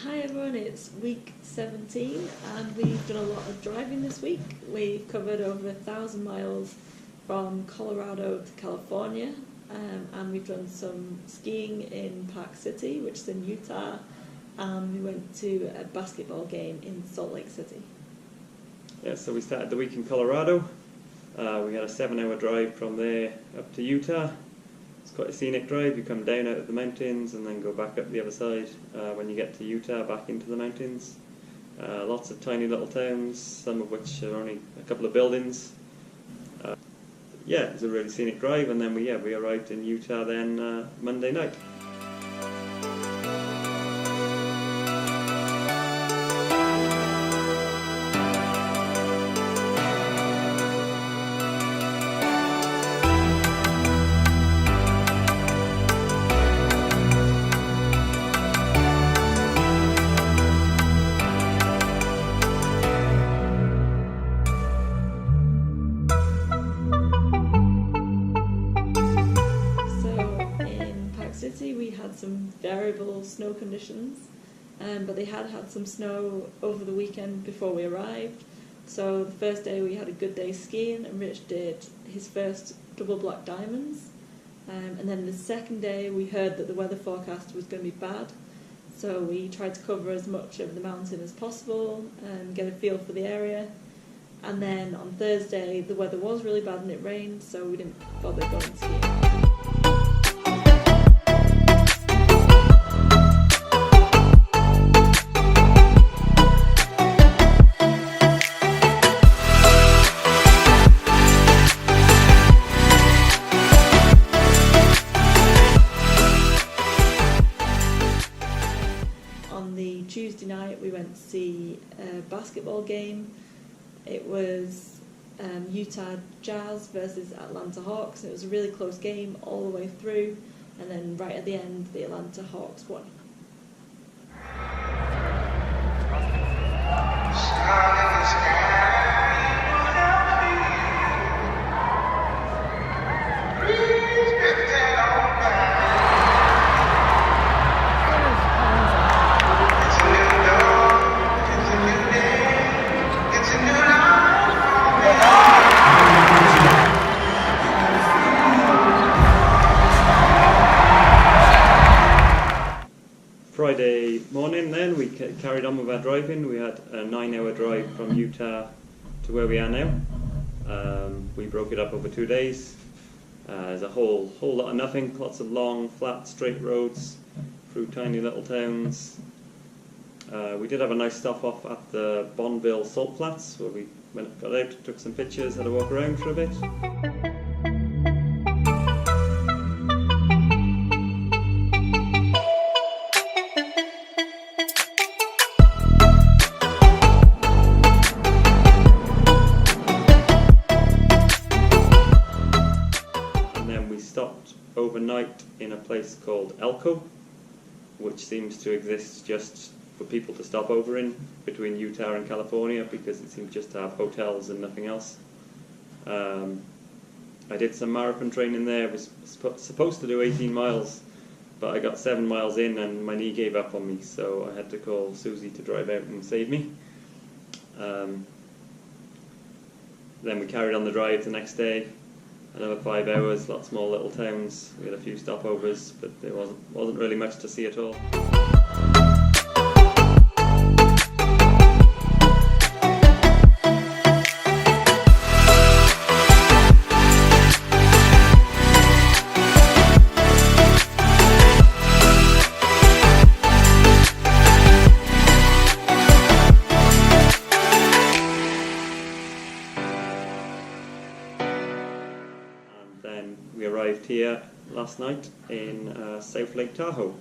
Hi everyone, it's week 17 and we've done a lot of driving this week. We've covered over 1,000 miles from Colorado to California, and we've done some skiing in Park City, which is in Utah, and we went to a basketball game in Salt Lake City. Yeah, so we started the week in Colorado. We had a 7-hour drive from there up to Utah. It's quite a scenic drive. You come down out of the mountains and then go back up the other side when you get to Utah, back into the mountains. Lots of tiny little towns, some of which are only a couple of buildings. Yeah, it was a really scenic drive, and then we arrived in Utah then Monday night. We had some variable snow conditions, but they had some snow over the weekend before we arrived. So the first day we had a good day skiing, and Rich did his first double black diamonds. And then the second day we heard that the weather forecast was going to be bad, so we tried to cover as much of the mountain as possible and get a feel for the area. And then on Thursday the weather was really bad and it rained, so we didn't bother going skiing. Tuesday night we went to see a basketball game. It was Utah Jazz versus Atlanta Hawks. It was a really close game all the way through, and then right at the end the Atlanta Hawks won. Friday morning then we carried on with our driving. We had a 9-hour drive from Utah to where we are now. We broke it up over 2 days. There's a whole lot of nothing, lots of long, flat, straight roads through tiny little towns. We did have a nice stop off at the Bonneville Salt Flats where we got out, took some pictures, had a walk around for a bit. Stopped overnight in a place called Elko, which seems to exist just for people to stop over in between Utah and California, because it seems just to have hotels and nothing else. I did some marathon training there. I was supposed to do 18 miles, but I got 7 miles in and my knee gave up on me, so I had to call Susie to drive out and save me. Then we carried on the drive the next day. Another 5 hours, lots more little towns. We had a few stopovers, but there wasn't really much to see at all. Then we arrived here last night in South Lake Tahoe,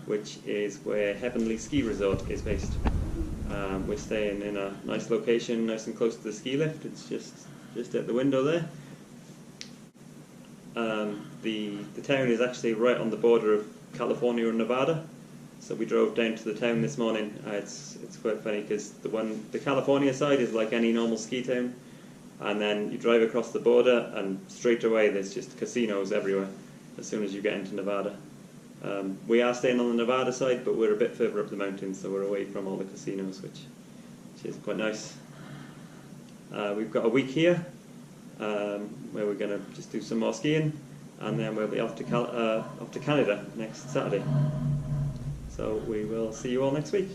which is where Heavenly Ski Resort is based. We're staying in a nice location, nice and close to the ski lift. It's just at the window there. The town is actually right on the border of California and Nevada, so we drove down to the town this morning. It's quite funny because the California side is like any normal ski town. And then you drive across the border and straight away there's just casinos everywhere as soon as you get into Nevada. We are staying on the Nevada side, but we're a bit further up the mountains, so we're away from all the casinos, which is quite nice. We've got a week here where we're going to just do some more skiing, and then we'll be off to Canada next Saturday. So we will see you all next week.